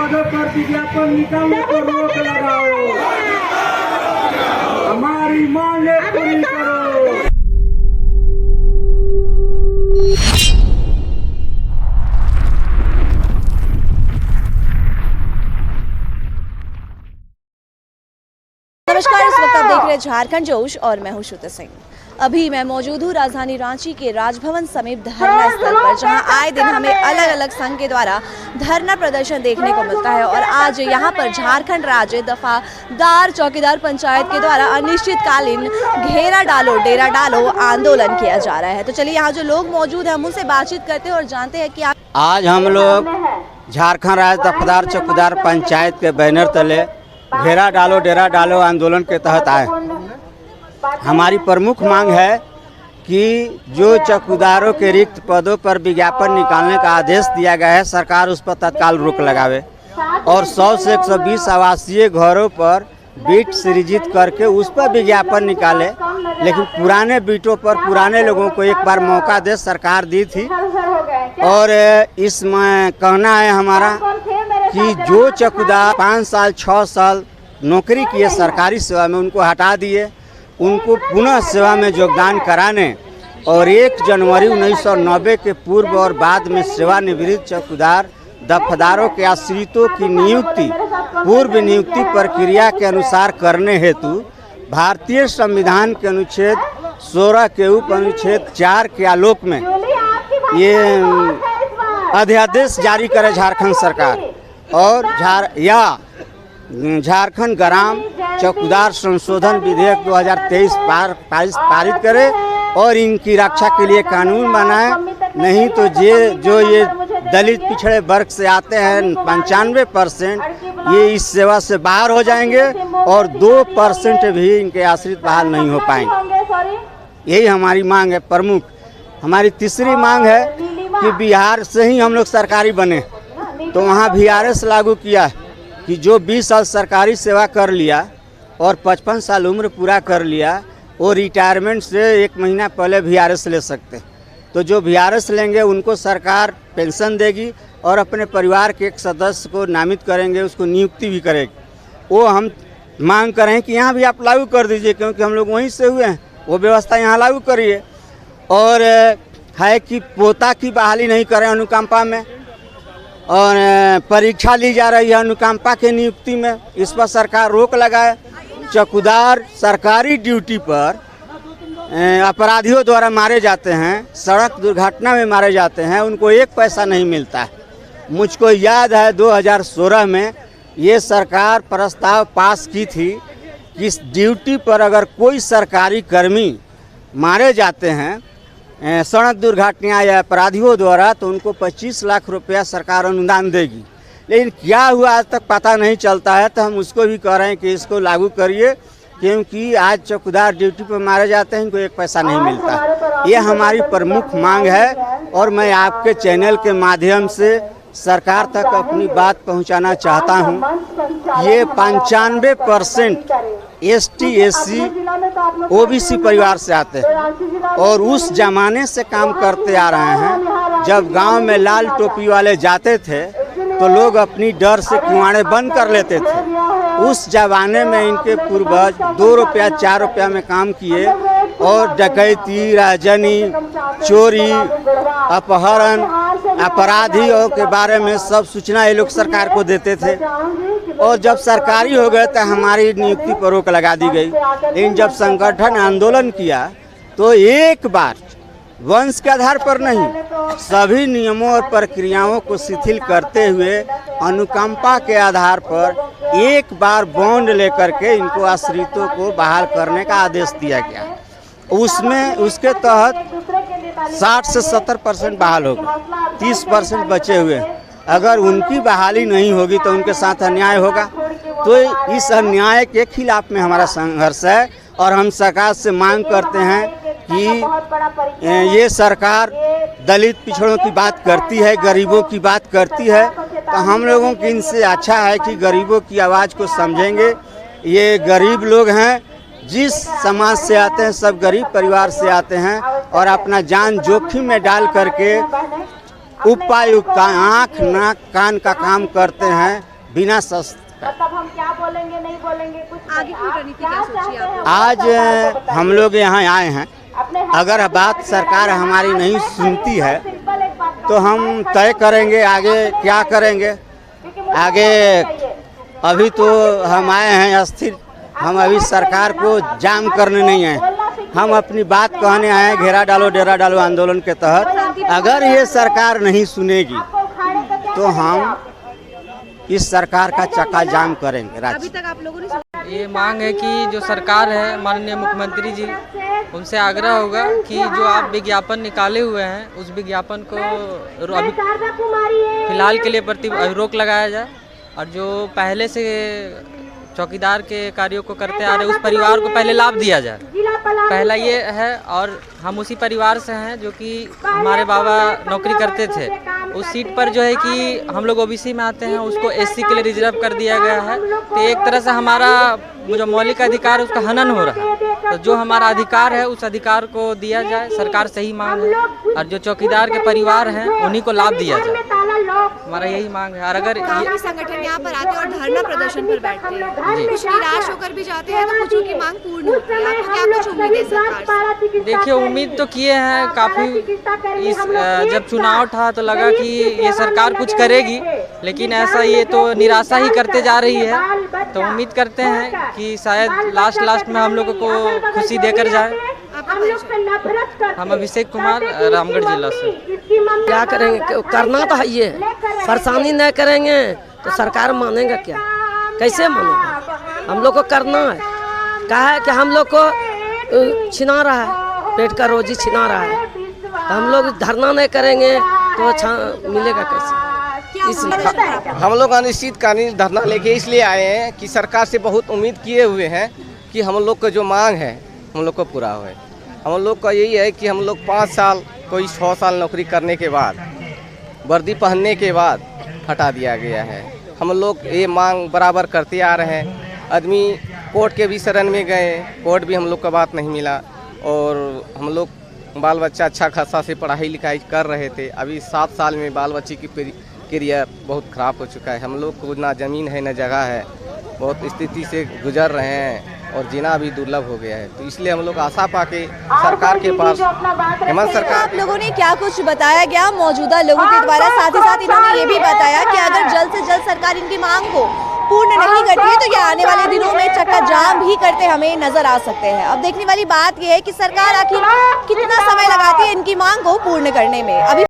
पदों पर विज्ञापन निकालने को रोक लगाओ। हमारी मांगे पूरी करो। नमस्कार, इस वक्त आप देख रहे हैं झारखंड जोश और मैं हूं श्रुति सिंह। अभी मैं मौजूद हूँ राजधानी रांची के राजभवन समीप धरना स्थल पर, जहां आए दिन हमें अलग अलग संघ के द्वारा धरना प्रदर्शन देखने को मिलता है। और आज यहां पर झारखंड राज्य दफादार चौकीदार पंचायत के द्वारा अनिश्चितकालीन घेरा डालो डेरा डालो आंदोलन किया जा रहा है। तो चलिए यहाँ जो लोग मौजूद हैं हम उनसे बातचीत करते हैं और जानते हैं कि आज हम लोग झारखंड राज्य दफादार चौकीदार पंचायत के बैनर तले घेरा डालो डेरा डालो आंदोलन के तहत आए। हमारी प्रमुख मांग है कि जो चौकीदारों के रिक्त पदों पर विज्ञापन निकालने का आदेश दिया गया है, सरकार उस पर तत्काल रोक लगावे और 100 से 120 आवासीय घरों पर बीट सृजित करके उस पर विज्ञापन निकाले। लेकिन पुराने बीटों पर पुराने लोगों को एक बार मौका दे, सरकार दी थी। और इसमें कहना है हमारा कि जो चौकीदार 5 साल 6 साल नौकरी किए सरकारी सेवा में, उनको हटा दिए, उनको पुनः सेवा में योगदान कराने और 1 जनवरी 1990 के पूर्व और बाद में सेवानिवृत्त चौकीदार दफादारों के आश्रितों की नियुक्ति पूर्व नियुक्ति प्रक्रिया के अनुसार करने हेतु भारतीय संविधान के अनुच्छेद 16 के उप अनुच्छेद 4 के आलोक में ये अध्यादेश जारी करे झारखंड सरकार और झारखंड ग्राम चौकीदार संशोधन विधेयक 2023 पारित करे और इनकी रक्षा के लिए कानून बनाए। नहीं तो जो ये दलित पिछड़े वर्ग से आते हैं 95% ये इस सेवा से बाहर हो जाएंगे और 2% भी इनके आश्रित बाहर नहीं हो पाएंगे। यही हमारी मांग है प्रमुख। हमारी तीसरी मांग है कि बिहार से ही हम लोग सरकारी बने, तो वहाँ VRS लागू किया कि जो 20 साल सरकारी सेवा कर लिया और 55 साल उम्र पूरा कर लिया, वो रिटायरमेंट से 1 महीना पहले VRS ले सकते। तो जो VRS लेंगे उनको सरकार पेंशन देगी और अपने परिवार के एक सदस्य को नामित करेंगे, उसको नियुक्ति भी करेगी। वो हम मांग करें कि यहाँ भी आप लागू कर दीजिए, क्योंकि हम लोग वहीं से हुए हैं। वो व्यवस्था यहाँ लागू करिए। और है कि पोता की बहाली नहीं करें अनुकंपा में, और परीक्षा ली जा रही है अनुकंपा के नियुक्ति में, इस पर सरकार रोक लगाए। चौकीदार सरकारी ड्यूटी पर अपराधियों द्वारा मारे जाते हैं, सड़क दुर्घटना में मारे जाते हैं, उनको 1 पैसा नहीं मिलता है। मुझको याद है 2016 में ये सरकार प्रस्ताव पास की थी कि इस ड्यूटी पर अगर कोई सरकारी कर्मी मारे जाते हैं सड़क दुर्घटना या अपराधियों द्वारा, तो उनको 25 लाख रुपया सरकार अनुदान देगी। लेकिन क्या हुआ आज तक पता नहीं चलता है। तो हम उसको भी कह रहे हैं कि इसको लागू करिए, क्योंकि आज चौकीदार ड्यूटी पर मारे जाते हैं, इनको 1 पैसा नहीं मिलता। ये हमारी प्रमुख मांग है और मैं आपके चैनल के माध्यम से सरकार तक अपनी बात पहुंचाना चाहता हूं। ये 95% ST SC OBC परिवार से आते हैं और उस जमाने से काम करते आ रहे हैं। जब गांव में लाल टोपी वाले जाते थे तो लोग अपनी डर से किवाड़े बंद कर लेते थे। उस जमाने में इनके पूर्वज 2 रुपया 4 रुपया में काम किए और डकैती, राजनी, चोरी, अपहरण, अपराधियों के बारे में सब सूचना ये लोग सरकार को देते थे। और जब सरकारी हो गए तो हमारी नियुक्ति पर रोक लगा दी गई। लेकिन जब संगठन आंदोलन किया तो एक बार वंश के आधार पर नहीं, सभी नियमों और प्रक्रियाओं को शिथिल करते हुए अनुकंपा के आधार पर एक बार बॉन्ड लेकर के इनको आश्रितों को बहाल करने का आदेश दिया गया। उसमें उसके तहत 60 से 70% बहाल हो गए, 30% बचे हुए। अगर उनकी बहाली नहीं होगी तो उनके साथ अन्याय होगा। तो इस अन्याय के खिलाफ में हमारा संघर्ष है और हम सरकार से मांग करते हैं कि ये सरकार दलित पिछड़ों की बात करती है, गरीबों की बात करती है, तो हम लोगों की इनसे अच्छा है कि गरीबों की आवाज़ को समझेंगे। ये गरीब लोग हैं, जिस समाज से आते हैं, सब गरीब परिवार से आते हैं और अपना जान जोखिम में डाल करके उपायुक्त आँख नाक कान का काम करते हैं बिना शस्त्र का। तब हम क्या बोलेंगे नहीं बोलेंगे कुछ आगे की रणनीति क्या सोची आपने? आज हम लोग यहाँ आए हैं, अगर बात सरकार हमारी नहीं सुनती है तो हम तय करेंगे आगे क्या करेंगे। आगे अभी तो हम आए हैं अस्थिर, हम अभी सरकार को जाम करने नहीं आए, हम अपनी बात कहने आए हैं घेरा डालो डेरा डालो आंदोलन के तहत। अगर ये सरकार नहीं सुनेगी तो हम इस सरकार का चक्का जाम करेंगे। अभी राज्य तक आप लोगों ने ये मांग है कि जो सरकार है, माननीय मुख्यमंत्री जी, उनसे आग्रह होगा कि जो आप विज्ञापन निकाले हुए हैं उस विज्ञापन को अभी फिलहाल के लिए रोक लगाया जाए, और जो पहले से चौकीदार के कार्यों को करते आ रहे उस परिवार को पहले लाभ दिया जाए। पहला ये है, और हम उसी परिवार से हैं जो कि हमारे बाबा नौकरी करते थे। उस सीट पर जो है कि हम लोग ओबीसी में आते हैं, उसको एससी के लिए रिजर्व कर दिया गया है। तो एक तरह से हमारा जो मौलिक अधिकार है उसका हनन हो रहा है। तो जो हमारा अधिकार है उस अधिकार को दिया जाए, सरकार से ही मांग है, और जो चौकीदार के परिवार हैं उन्हीं को लाभ दिया जाए, हमारा यही मांग है। और अगर काफी संगठन यहाँ पर आते हैं और धरना प्रदर्शन पर बैठते हैं, कुछ निराश होकर भी जाते हैं तो कुछ की मांग पूर्ण होती है। आपको क्या कुछ उम्मीद है सरकार से? देखिए, उम्मीद तो किए हैं काफ़ी। जब चुनाव था तो लगा कि ये सरकार कुछ करेगी, लेकिन ऐसा ये तो निराशा ही करते जा रही है। तो उम्मीद करते हैं कि शायद लास्ट में हम लोगों को खुशी देकर जाए। हम अभिषेक कुमार, रामगढ़ जिला से। क्या करेंगे, करना तो है ये, परेशानी नहीं करेंगे तो सरकार मानेगा क्या, कैसे मानेगा। हम लोग को करना है, कहा है कि हम लोग को छिना रहा है, पेट का रोजी छिना रहा है, तो हम लोग धरना नहीं करेंगे तो मिलेगा कैसे। हम लोग अनिश्चितकालीन धरना लेके इसलिए आए हैं कि सरकार से बहुत उम्मीद किए हुए हैं कि हम लोग का जो मांग है हम लोग को पूरा होए। हम लोग का यही है कि हम लोग 5 साल कोई 6 साल नौकरी करने के बाद, वर्दी पहनने के बाद हटा दिया गया है। हम लोग ये मांग बराबर करते आ रहे हैं। आदमी कोर्ट के भी शरण में गए, कोर्ट भी हम लोग का बात नहीं मिला, और हम लोग बाल बच्चा अच्छा खासा से पढ़ाई लिखाई कर रहे थे। अभी 7 साल में बाल बच्चे की करियर बहुत ख़राब हो चुका है। हम लोग को ना ज़मीन है ना जगह है, बहुत स्थिति से गुजर रहे हैं और जीना भी दुर्लभ हो गया है। तो इसलिए हम लोग आशा पाके सरकार के पास, हेमंत सरकार। आप लोगों ने क्या कुछ बताया गया मौजूदा लोगों के द्वारा, साथ ही साथ इन्होंने ये भी बताया कि अगर जल्द से जल्द सरकार इनकी मांग को पूर्ण नहीं करती है तो ये आने वाले दिनों में चक्का जाम भी करते हमें नजर आ सकते हैं। अब देखने वाली बात यह है कि सरकार आखिर कितना समय लगाती है इनकी मांग को पूर्ण करने में। अभी